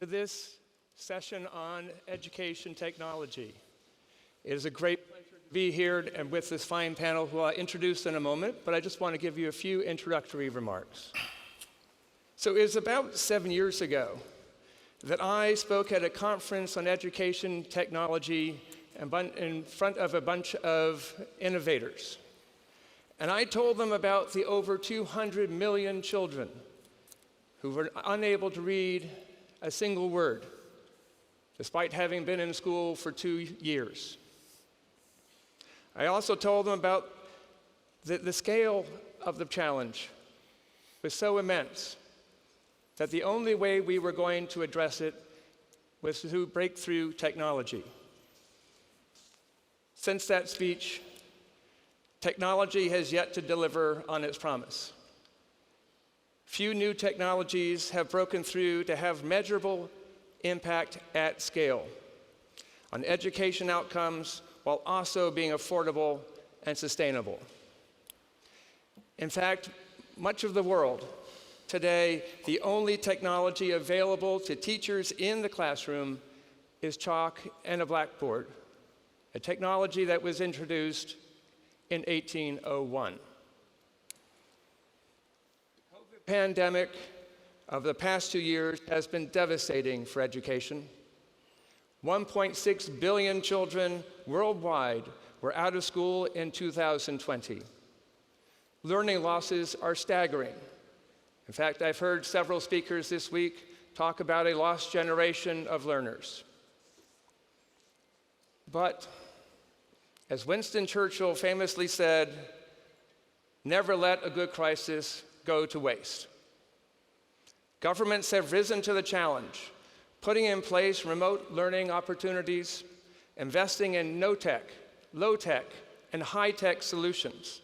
for this session on education technology. It is a great pleasure to be here and with this fine panel who I'll introduce in a moment, but I just want to give you a few introductory remarks. So it was about 7 years ago that I spoke at a conference on education technology in front of a bunch of innovators. And I told them about the over 200 million children who were unable to read a single word, despite having been in school for 2 years. I also told them about the scale of the challenge was so immense that the only way we were going to address it was through breakthrough technology. Since that speech, technology has yet to deliver on its promise. Few new technologies have broken through to have measurable impact at scale on education outcomes while also being affordable and sustainable. In fact, much of the world today, the only technology available to teachers in the classroom is chalk and a blackboard, a technology that was introduced in 1801. The COVID pandemic of the past 2 years has been devastating for education. 1.6 billion children worldwide were out of school in 2020. Learning losses are staggering. In fact, I've heard several speakers this week talk about a lost generation of learners. But, as Winston Churchill famously said, never let a good crisis go to waste. Governments have risen to the challenge, putting in place remote learning opportunities, investing in no-tech, low-tech, and high-tech solutions,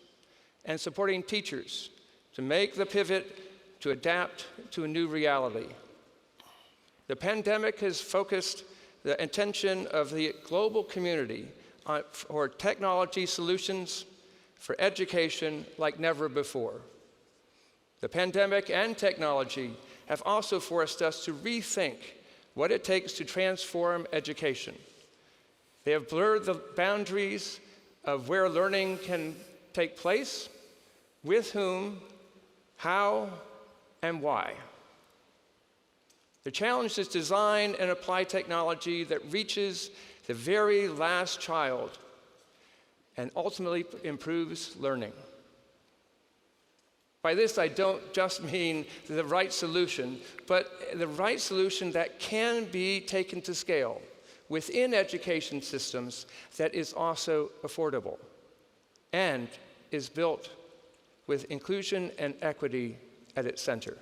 and supporting teachers to make the pivot to adapt to a new reality. The pandemic has focused the attention of the global community for technology solutions for education like never before. The pandemic and technology have also forced us to rethink what it takes to transform education. They have blurred the boundaries of where learning can take place, with whom, how, and why. The challenge is to design and apply technology that reaches the very last child and ultimately improves learning. By this, I don't just mean the right solution, but the right solution that can be taken to scale within education systems that is also affordable and is built with inclusion and equity at its center.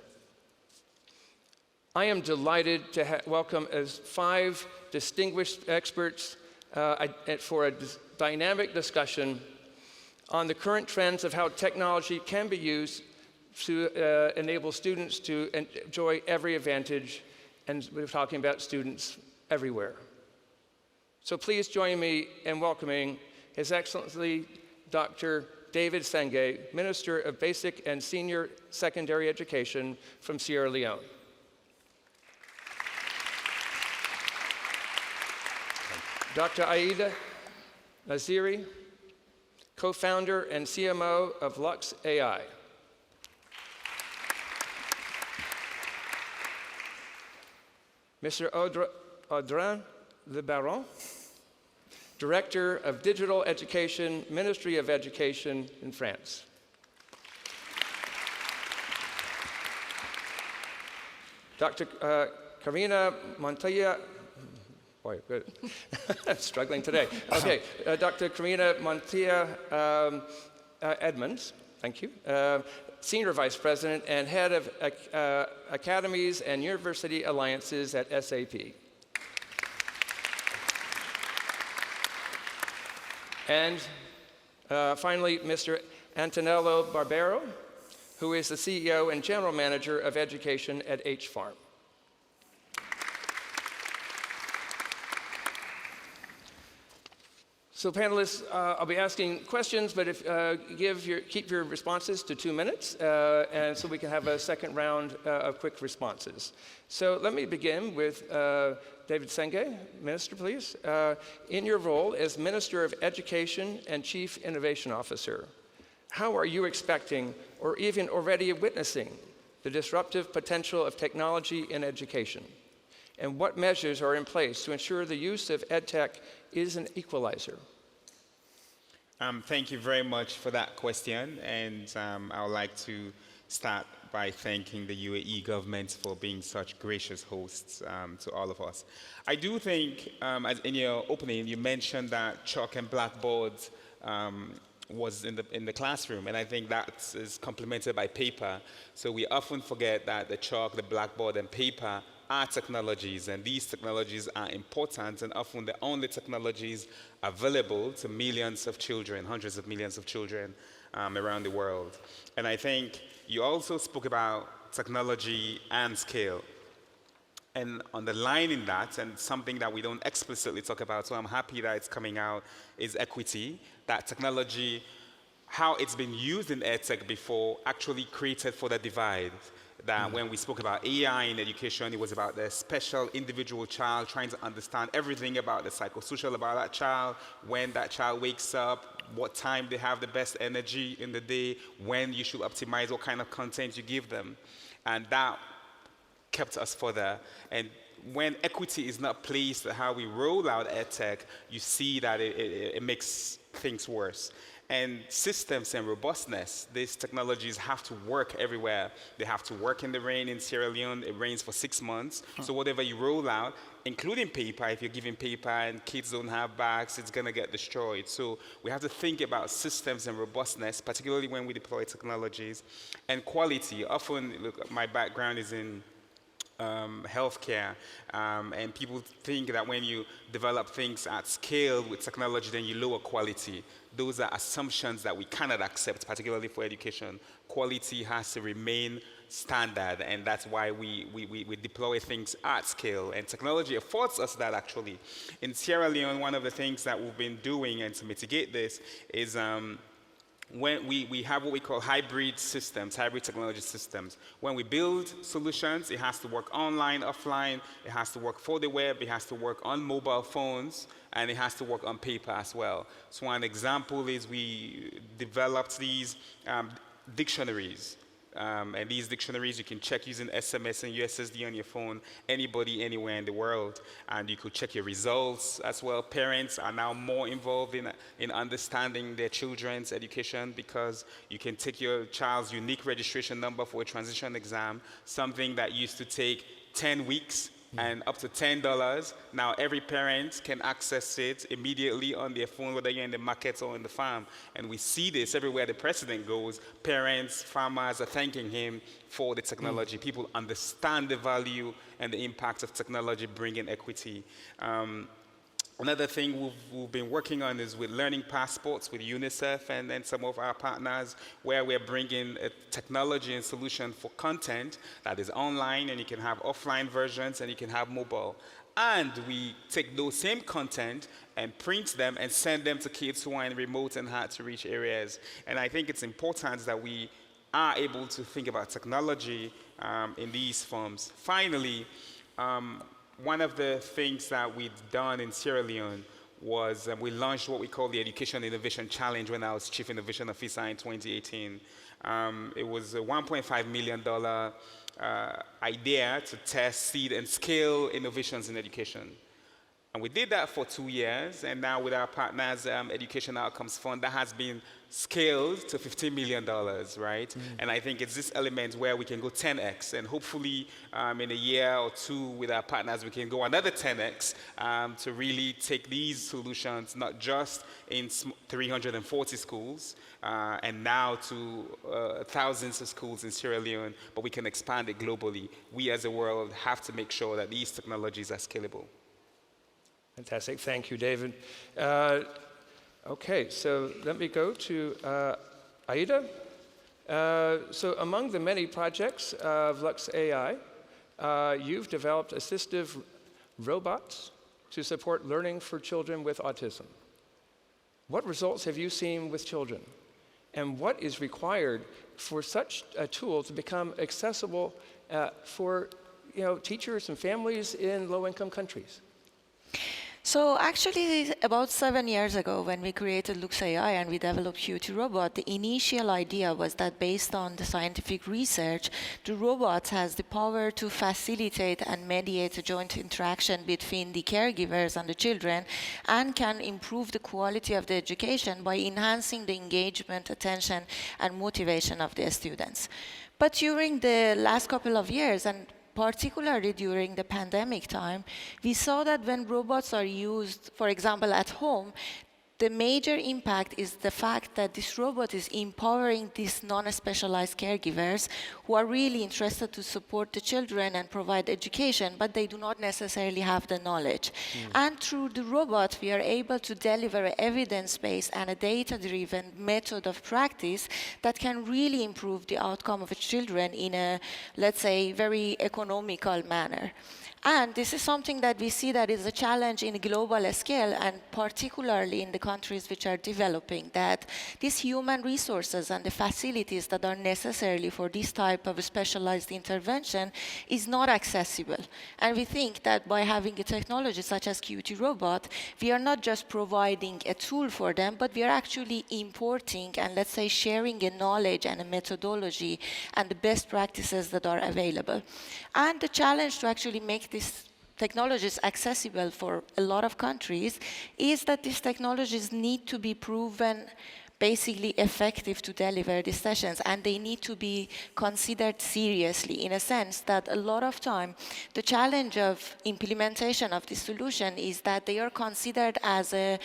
I am delighted to welcome as 5 distinguished experts for a dynamic discussion on the current trends of how technology can be used to enable students to enjoy every advantage, and we're talking about students everywhere. So please join me in welcoming His Excellency Dr. David Sengeh, Minister of Basic and Senior Secondary Education from Sierra Leone. Dr. Aida Nazarikhorram, co-founder and CMO of LuxAI. Mr. Audran, Barbaro, Director of Digital Education, Ministry of Education in France. Dr. Karina Montilla, boy, good. I'm struggling today. Okay, Dr. Karina Montilla Edmonds, thank you, Senior Vice President and Head of Academies and University Alliances at SAP. And finally, Mr. Antonello Barbaro, who is the CEO and General Manager of Education at H-Farm. So panelists, I'll be asking questions, but keep your responses to 2 minutes, and so we can have a second round of quick responses. So let me begin with David Sengeh. Minister, please. In your role as Minister of Education and Chief Innovation Officer, how are you expecting, or even already witnessing, the disruptive potential of technology in education? And what measures are in place to ensure the use of EdTech is an equalizer? Thank you very much for that question, and I would like to start by thanking the UAE government for being such gracious hosts to all of us. I do think, as in your opening, you mentioned that chalk and blackboards was in the classroom, and I think that is complemented by paper. So we often forget that the chalk, the blackboard, and paper are technologies, and these technologies are important and often the only technologies available to millions of children, hundreds of millions of children around the world. And I think you also spoke about technology and scale. And underlining that, and something that we don't explicitly talk about, so I'm happy that it's coming out, is equity. That technology, how it's been used in EdTech before, actually created for the divide. That when we spoke about AI in education, it was about the special individual child trying to understand everything about the psychosocial about that child, when that child wakes up, what time they have the best energy in the day, when you should optimize what kind of content you give them. And that kept us further. And when equity is not placed at how we roll out EdTech, you see that it makes things worse. And systems and robustness, these technologies have to work everywhere. They have to work in the rain in Sierra Leone. It rains for 6 months. So whatever you roll out, including paper, if you're giving paper and kids don't have bags, it's going to get destroyed. So we have to think about systems and robustness, particularly when we deploy technologies. And quality. Often, look, my background is in healthcare, and people think that when you develop things at scale with technology, then you lower quality. Those are assumptions that we cannot accept, particularly for education. Quality has to remain standard, and that's why we deploy things at scale, and technology affords us that actually. In Sierra Leone, one of the things that we've been doing and to mitigate this is when we have what we call hybrid systems, hybrid technology systems. When we build solutions, it has to work online, offline, it has to work for the web, it has to work on mobile phones, and it has to work on paper as well. So one example is we developed these dictionaries. And these dictionaries you can check using SMS and USSD on your phone, anybody, anywhere in the world. And you could check your results as well. Parents are now more involved in understanding their children's education because you can take your child's unique registration number for a transition exam, something that used to take 10 weeks and up to $10. Now every parent can access it immediately on their phone, whether you're in the market or in the farm. And we see this everywhere the president goes. Parents, farmers are thanking him for the technology. People understand the value and the impact of technology bringing equity. Another thing we've been working on is with learning passports with UNICEF and some of our partners, where we're bringing a technology and solution for content that is online, and you can have offline versions and you can have mobile. And we take those same content and print them and send them to kids who are in remote and hard to reach areas. And I think it's important that we are able to think about technology in these forms. Finally, one of the things that we've done in Sierra Leone was we launched what we call the Education Innovation Challenge when I was Chief Innovation Officer in 2018. It was a $1.5 million idea to test, seed, and scale innovations in education. And we did that for 2 years, and now with our partners, Education Outcomes Fund, that has been scaled to $15 million, right? And I think it's this element where we can go 10x, and hopefully in a year or two with our partners, we can go another 10x to really take these solutions, not just in 340 schools, and now to thousands of schools in Sierra Leone, but we can expand it globally. We as a world have to make sure that these technologies are scalable. Fantastic. Thank you, David. Okay, so let me go to Aida. So among the many projects of LuxAI, you've developed assistive robots to support learning for children with autism. what results have you seen with children? And what is required for such a tool to become accessible for teachers and families in low-income countries? So actually, about 7 years ago, when we created LuxAI and we developed QT Robot, the initial idea was that based on the scientific research, the robot has the power to facilitate and mediate a joint interaction between the caregivers and the children, and can improve the quality of the education by enhancing the engagement, attention, and motivation of the students. But during the last couple of years, and particularly during the pandemic time, we saw that when robots are used, for example, at home, the major impact is the fact that this robot is empowering these non-specialized caregivers who are really interested to support the children and provide education, but they do not necessarily have the knowledge. And through the robot, we are able to deliver an evidence-based and a data-driven method of practice that can really improve the outcome of the children in a, let's say, very economical manner. And this is something that we see that is a challenge in a global scale, and particularly in the countries which are developing, that these human resources and the facilities that are necessary for this type of specialized intervention is not accessible. And we think that by having a technology such as QT Robot, we are not just providing a tool for them, but we are actually importing and, let's say, sharing a knowledge and a methodology and the best practices that are available. And the challenge to actually make these technologies accessible for a lot of countries is that these technologies need to be proven basically effective to deliver these sessions, and they need to be considered seriously, in a sense that a lot of time the challenge of implementation of this solution is that they are considered as a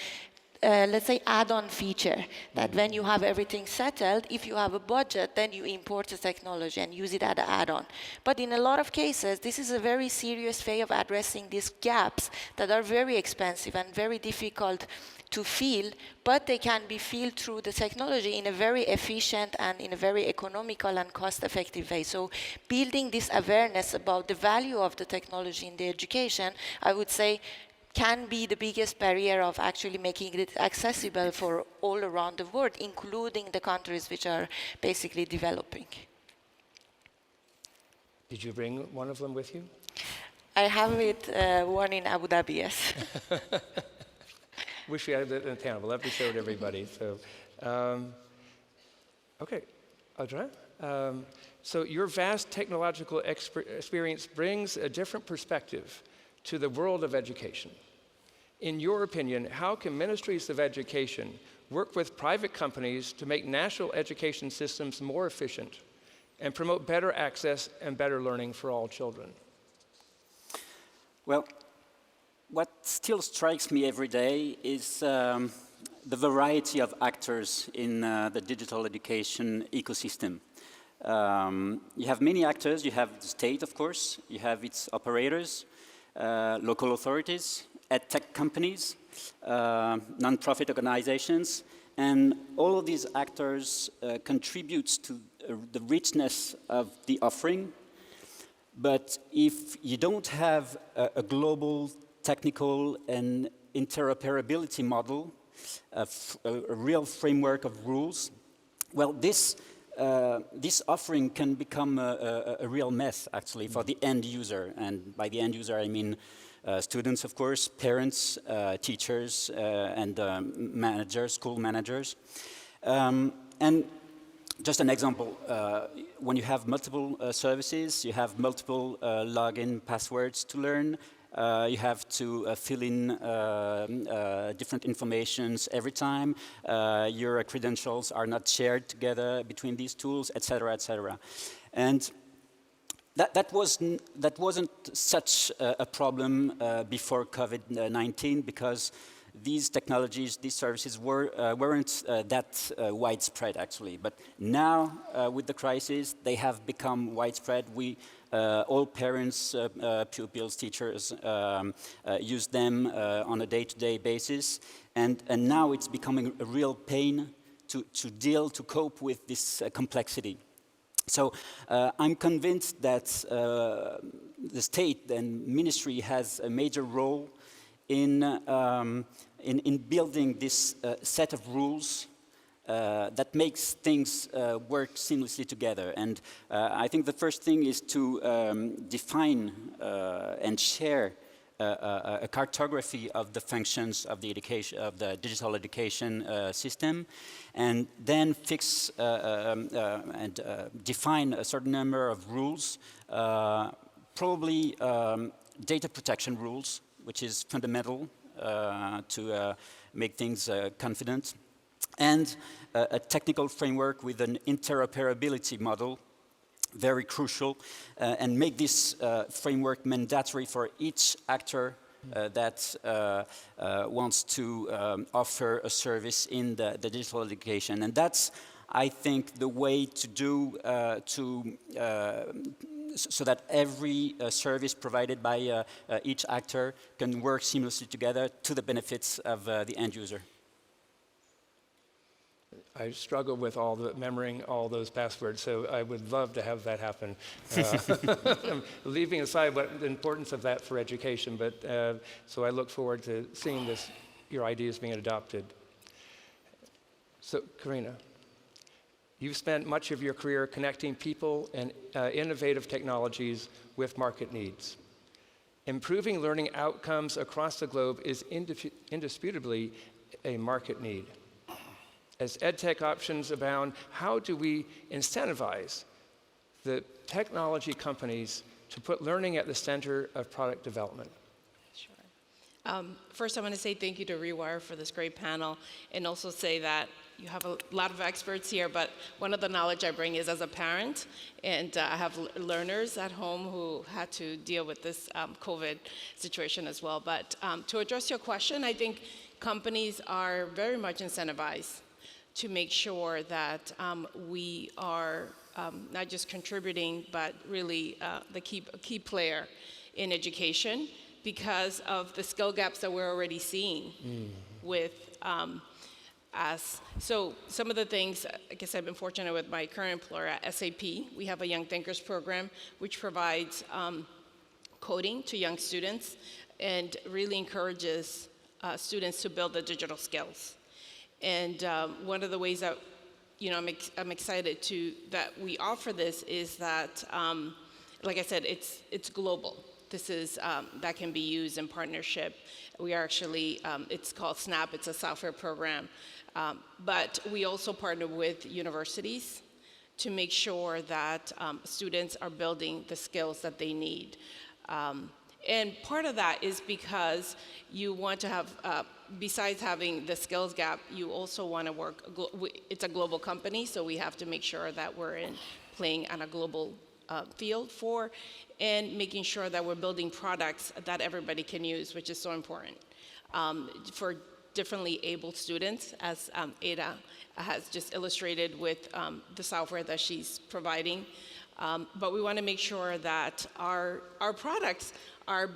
let's say, add-on feature, that when you have everything settled, if you have a budget, then you import the technology and use it as an add-on. But in a lot of cases, this is a very serious way of addressing these gaps that are very expensive and very difficult to fill, but they can be filled through the technology in a very efficient and in a very economical and cost-effective way. So building this awareness about the value of the technology in the education, I would say, can be the biggest barrier of actually making it accessible for all around the world, including the countries which are basically developing. Did you bring one of them with you? I have it, one in Abu Dhabi, yes. Wish we had it in the panel. We'll have to show it to everybody. So, okay, Audran. So your vast technological experience brings a different perspective to the world of education. In your opinion, how can ministries of education work with private companies to make national education systems more efficient and promote better access and better learning for all children? Well, what still strikes me every day is the variety of actors in the digital education ecosystem. You have many actors. You have the state, of course. You have its operators, local authorities, EdTech companies, non-profit organizations, and all of these actors contribute to the richness of the offering. But if you don't have a global technical and interoperability model, a real framework of rules, well, this offering can become a real mess, actually, for the end user. And by the end user, I mean students, of course, parents, teachers, and managers, school managers. And just an example, when you have multiple services, you have multiple login passwords to learn, you have to fill in different informations every time. Your credentials are not shared together between these tools, etc., etc. And that wasn't such a problem before COVID-19, because these technologies, these services weren't that widespread, actually. But now, with the crisis, they have become widespread. All parents, pupils, teachers use them on a day-to-day basis. And now it's becoming a real pain to cope with this complexity. So I'm convinced that the state and ministry has a major role in building this set of rules that makes things work seamlessly together. And I think the first thing is to define and share a cartography of the functions of the education, of the digital education system, and then fix and define a certain number of rules, probably data protection rules, which is fundamental to make things confident, and a technical framework with an interoperability model, very crucial, and make this framework mandatory for each actor that wants to offer a service in the digital education. And that's, I think, the way to do so that every service provided by each actor can work seamlessly together to the benefits of the end user. I struggle with remembering all those passwords, so I would love to have that happen. Leaving aside the importance of that for education, but so I look forward to seeing your ideas being adopted. So, Karina, you've spent much of your career connecting people and innovative technologies with market needs. Improving learning outcomes across the globe is indisputably a market need. As EdTech options abound, how do we incentivize the technology companies to put learning at the center of product development? Sure. First, I want to say thank you to Rewire for this great panel, and also say that you have a lot of experts here, but one of the knowledge I bring is as a parent, and I have learners at home who had to deal with this COVID situation as well. But to address your question, I think companies are very much incentivized to make sure that we are not just contributing, but really the key player in education because of the skill gaps that we're already seeing with us. So some of the things, I guess I've been fortunate with my current employer at SAP. We have a Young Thinkers program, which provides coding to young students and really encourages students to build the digital skills. And one of the ways that I'm excited that we offer this is that, like I said, it's global. This is that can be used in partnership. We are actually it's called SNAP. It's a software program, but we also partner with universities to make sure that students are building the skills that they need. And part of that is because you want to have, besides having the skills gap, you also want to work, it's a global company, so we have to make sure that we're playing on a global field and making sure that we're building products that everybody can use, which is so important. For differently abled students, as Aida has just illustrated with the software that she's providing. But we want to make sure that our products are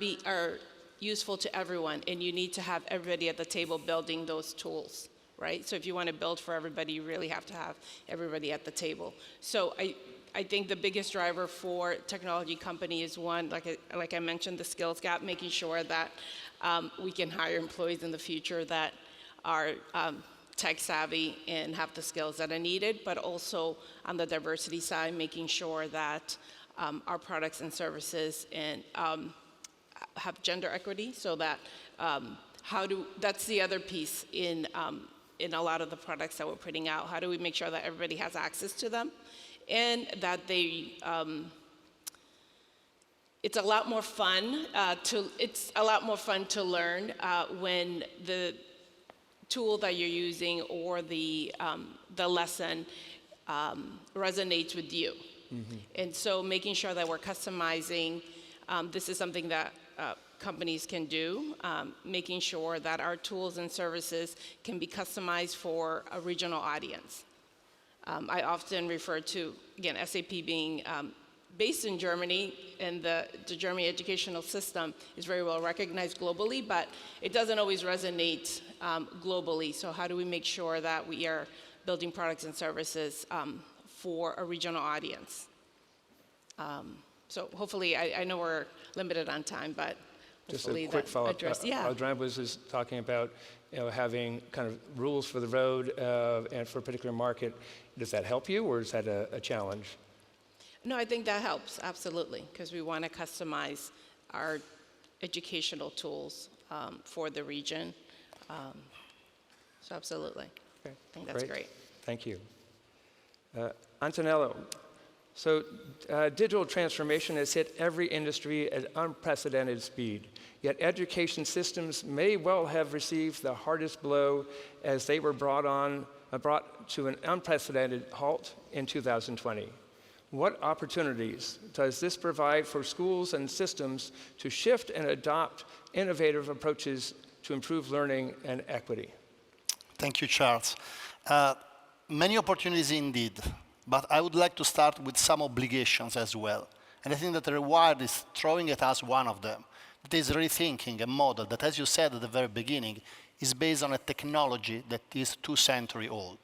useful to everyone, and you need to have everybody at the table building those tools, right? So if you want to build for everybody, you really have to have everybody at the table. So I think the biggest driver for technology company is one, like I mentioned, the skills gap, making sure that we can hire employees in the future that are tech savvy and have the skills that are needed, but also on the diversity side, making sure that our products and services have gender equity, so that that's the other piece in a lot of the products that we're putting out. How do we make sure that everybody has access to them, and that it's a lot more fun to learn when the tool that you're using or the lesson resonates with you. Mm-hmm. And so making sure that we're customizing, this is something that companies can do, making sure that our tools and services can be customized for a regional audience. I often refer to, again, SAP being based in Germany, and the German educational system is very well recognized globally, but it doesn't always resonate globally. So how do we make sure that we are building products and services for a regional audience? So hopefully, I know we're limited on time, but Just a hopefully quick that follow-up. address- yeah. Audran was just talking about, having kind of rules for the road and for a particular market. Does that help you, or is that a challenge? No, I think that helps, absolutely, because we want to customize our educational tools for the region. So absolutely. Okay, I think that's great. Thank you. Antonello, so digital transformation has hit every industry at unprecedented speed, yet education systems may well have received the hardest blow as they were brought to an unprecedented halt in 2020. What opportunities does this provide for schools and systems to shift and adopt innovative approaches to improve learning and equity? Thank you, Charles. Many opportunities indeed, but I would like to start with some obligations as well. And I think that the reward is throwing at us one of them. That is rethinking a model that, as you said at the very beginning, is based on a technology that is 2 centuries old.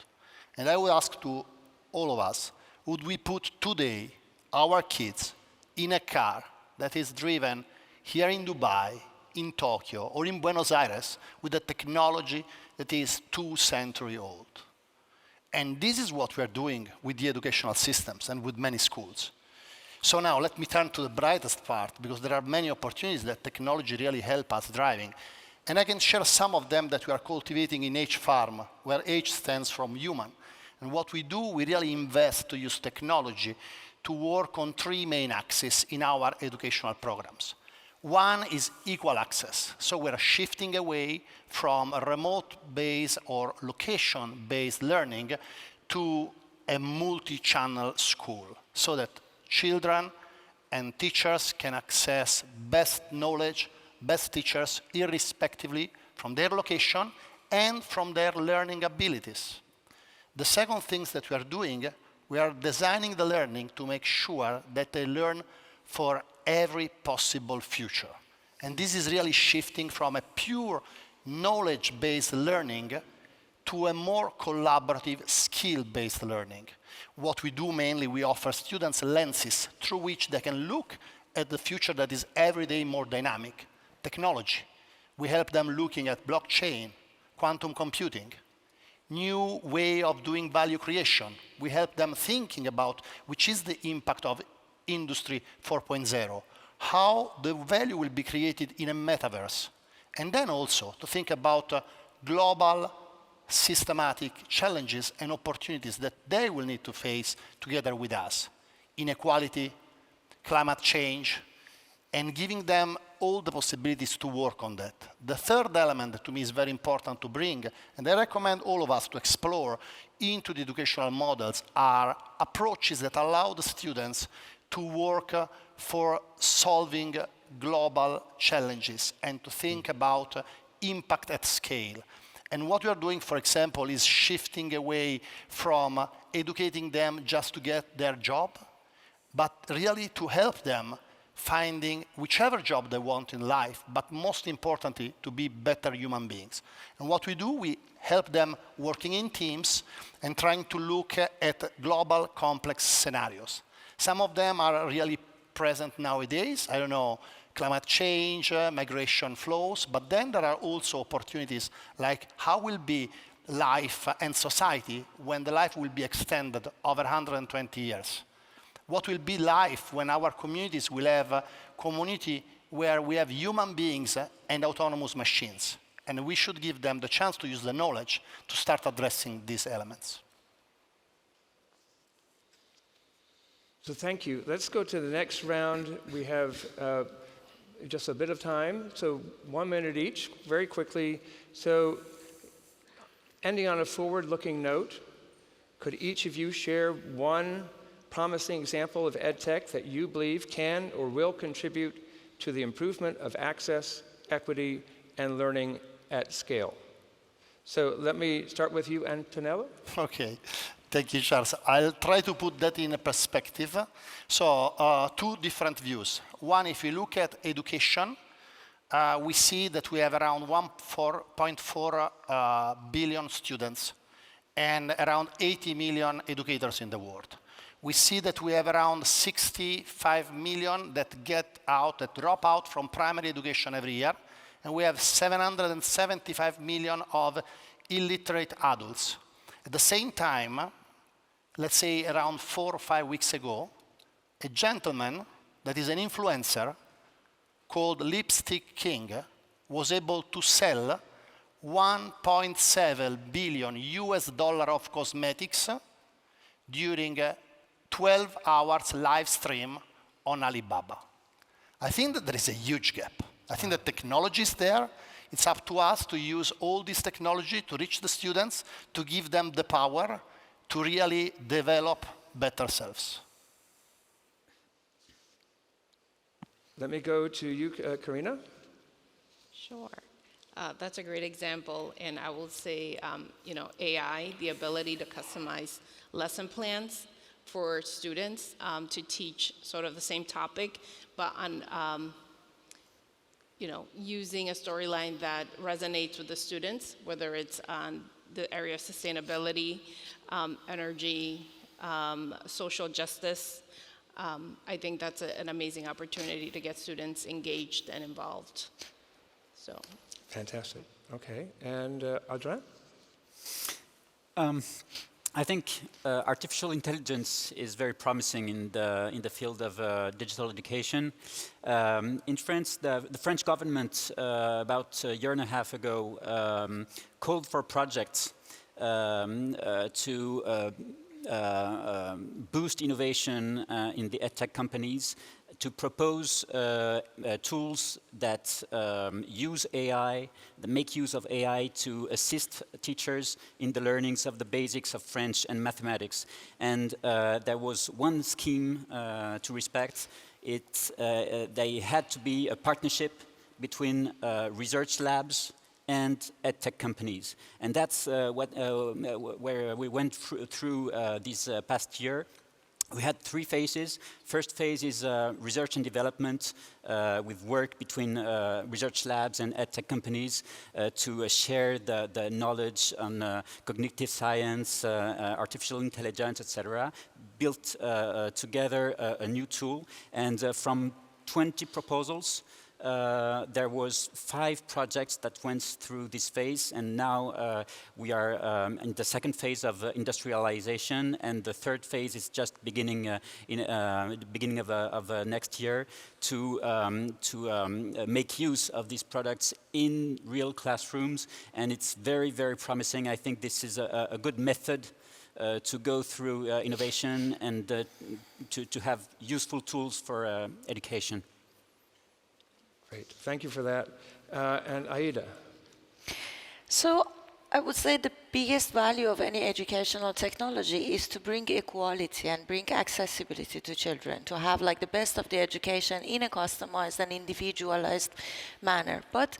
And I would ask to all of us, would we put today our kids in a car that is driven here in Dubai, in Tokyo, or in Buenos Aires with a technology that is 2 centuries old? And this is what we are doing with the educational systems and with many schools. So now let me turn to the brightest part, because there are many opportunities that technology really help us driving. And I can share some of them that we are cultivating in H Farm, where H stands from human. And what we do, we really invest to use technology to work on 3 main axes in our educational programs. One is equal access. So we're shifting away from a remote-based or location-based learning to a multi-channel school, so that children and teachers can access best knowledge, best teachers, irrespectively from their location and from their learning abilities. The second thing that we are doing, we are designing the learning to make sure that they learn for every possible future. And this is really shifting from a pure knowledge-based learning to a more collaborative, skill-based learning. What we do mainly, we offer students lenses through which they can look at the future that is every day more dynamic. Technology. We help them looking at blockchain, quantum computing, new way of doing value creation. We help them thinking about which is the impact of Industry 4.0, how the value will be created in a metaverse, and then also to think about global systematic challenges and opportunities that they will need to face together with us. Inequality, climate change, and giving them all the possibilities to work on that. The third element that to me is very important to bring, and I recommend all of us to explore into the educational models, are approaches that allow the students to work for solving global challenges and to think about impact at scale. And what we are doing, for example, is shifting away from educating them just to get their job, but really to help them finding whichever job they want in life, but most importantly, to be better human beings. And what we do, we help them working in teams and trying to look at global complex scenarios. Some of them are really present nowadays. I don't know, climate change, migration flows, but then there are also opportunities like how will be life and society when the life will be extended over 120 years. What will be life when our communities will have a community where we have human beings and autonomous machines? And we should give them the chance to use the knowledge to start addressing these elements. So thank you. Let's go to the next round. We have just a bit of time, so 1 minute each, very quickly. So ending on a forward-looking note, could each of you share one promising example of EdTech that you believe can or will contribute to the improvement of access, equity, and learning at scale? So let me start with you, Antonello. Okay. Thank you, Charles. I'll try to put that in a perspective. So 2 different views. One, if we look at education, we see that we have around 1.4 billion students and around 80 million educators in the world. We see that we have around 65 million that drop out from primary education every year, and we have 775 million of illiterate adults. At the same time, let's say around 4 or 5 weeks ago, a gentleman that is an influencer called Lipstick King was able to sell 1.7 billion US dollar of cosmetics during a 12 hours live stream on Alibaba. I think that there is a huge gap. I think the technology is there. It's up to us to use all this technology to reach the students, to give them the power to really develop better selves. Let me go to you, Karina. Sure. That's a great example, and I will say, AI, the ability to customize lesson plans for students to teach sort of the same topic, but on, using a storyline that resonates with the students, whether it's on the area of sustainability, energy, social justice. I think that's an amazing opportunity to get students engaged and involved. So. Fantastic. Okay. And Audran? I think artificial intelligence is very promising in the field of digital education. In France, the French government about a year and a half ago called for projects to boost innovation in the EdTech companies, to propose tools that use AI, that make use of AI to assist teachers in the learnings of the basics of French and mathematics. And there was one scheme to respect. They had to be a partnership between research labs and EdTech companies. And that's where we went through this past year. We had 3 phases. First phase is research and development with work between research labs and EdTech companies to share the knowledge on cognitive science, artificial intelligence, etc. Built together a new tool. And from 20 proposals, there was 5 projects that went through this phase, and now we are in the second phase of industrialization, and the third phase is just beginning in the beginning of next year to make use of these products in real classrooms, and it's very, very promising. I think this is a good method to go through innovation and to have useful tools for education. Great. Thank you for that. And Aida? So I would say the biggest value of any educational technology is to bring equality and bring accessibility to children, to have like the best of the education in a customized and individualized manner. But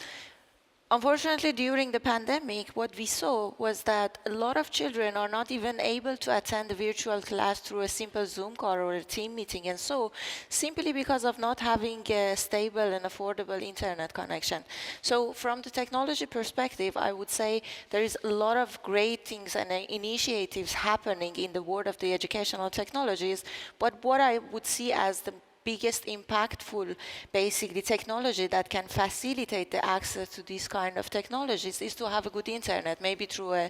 unfortunately, during the pandemic, what we saw was that a lot of children are not even able to attend a virtual class through a simple Zoom call or a team meeting, and so simply because of not having a stable and affordable internet connection. So from the technology perspective, I would say there is a lot of great things and initiatives happening in the world of the educational technologies, but what I would see as the biggest impactful, basically, technology that can facilitate the access to these kind of technologies is to have a good internet, maybe through a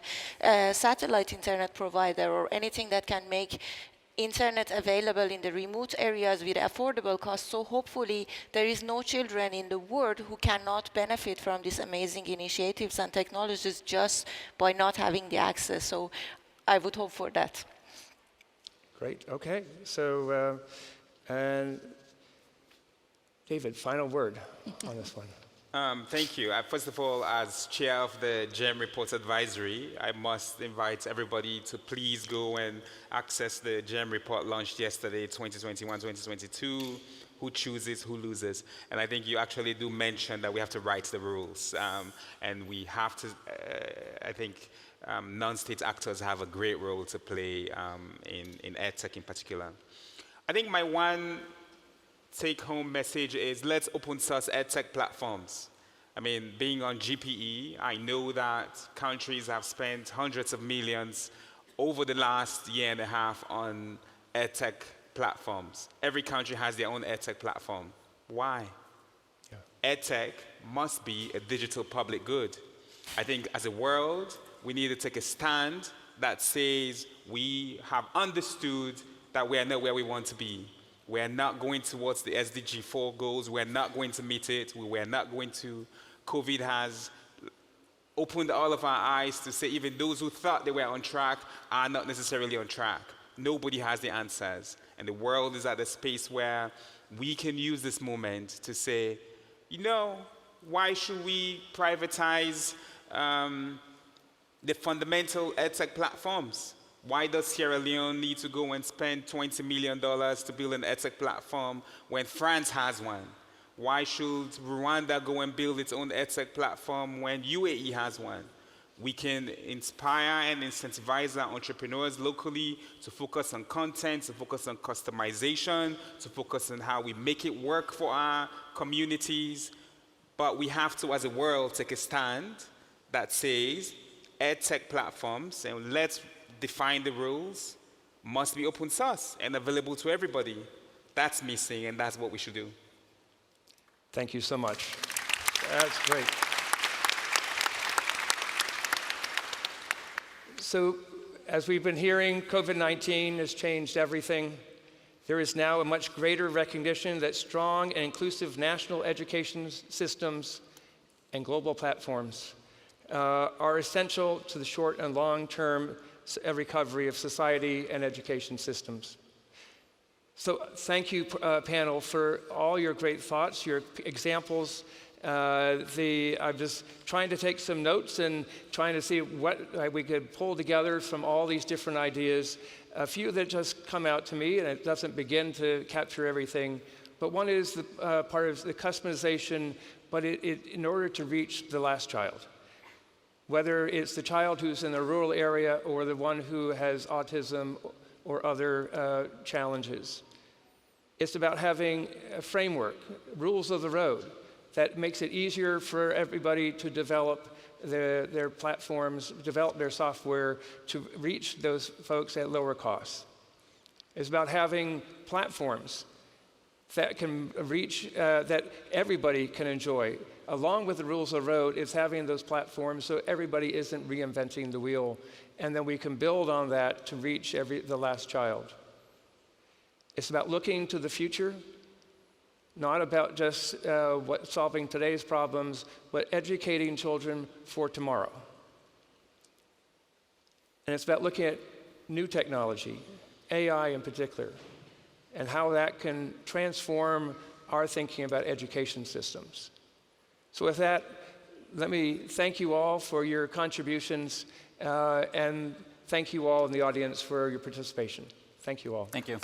satellite internet provider or anything that can make internet available in the remote areas with affordable costs. So hopefully there is no children in the world who cannot benefit from these amazing initiatives and technologies just by not having the access. So I would hope for that. Great. Okay. So, and David, final word on this one. Thank you. First of all, as chair of the GEM Reports Advisory, I must invite everybody to please go and access the GEM report launched yesterday, 2021-2022, who chooses, who loses. And I think you actually do mention that we have to write the rules. And we have to, I think, non-state actors have a great role to play in EdTech in particular. I think my one take-home message is let's open source EdTech platforms. I mean, being on GPE, I know that countries have spent hundreds of millions over the last year and a half on EdTech platforms. Every country has their own EdTech platform. Why? EdTech must be a digital public good. I think as a world, we need to take a stand that says we have understood that we are not where we want to be. We are not going towards the SDG 4 goals. We are not going to meet it. We are not going to. COVID has opened all of our eyes to say even those who thought they were on track are not necessarily on track. Nobody has the answers. And the world is at a space where we can use this moment to say, you know, why should we privatize the fundamental EdTech platforms? Why does Sierra Leone need to go and spend $20 million to build an EdTech platform when France has one? Why should Rwanda go and build its own EdTech platform when UAE has one? We can inspire and incentivize our entrepreneurs locally to focus on content, to focus on customization, to focus on how we make it work for our communities. But we have to, as a world, take a stand that says EdTech platforms, and let's define the rules, must be open source and available to everybody. That's missing, and that's what we should do. Thank you so much. That's great. So, as we've been hearing, COVID-19 has changed everything. There is now a much greater recognition that strong and inclusive national education systems and global platforms are essential to the short and long-term recovery of society and education systems. So thank you, panel, for all your great thoughts, your examples. I'm just trying to take some notes and trying to see what we could pull together from all these different ideas. A few that just come out to me, and it doesn't begin to capture everything, but one is the part of the customization, but in order to reach the last child. Whether it's the child who's in a rural area or the one who has autism or other challenges. It's about having a framework, rules of the road, that makes it easier for everybody to develop their platforms, develop their software to reach those folks at lower costs. It's about having platforms that can reach, that everybody can enjoy. Along with the rules of the road, it's having those platforms so everybody isn't reinventing the wheel, and then we can build on that to reach the last child. It's about looking to the future, not about just solving today's problems, but educating children for tomorrow. And it's about looking at new technology, AI in particular, and how that can transform our thinking about education systems. So with that, let me thank you all for your contributions, and thank you all in the audience for your participation. Thank you all. Thank you.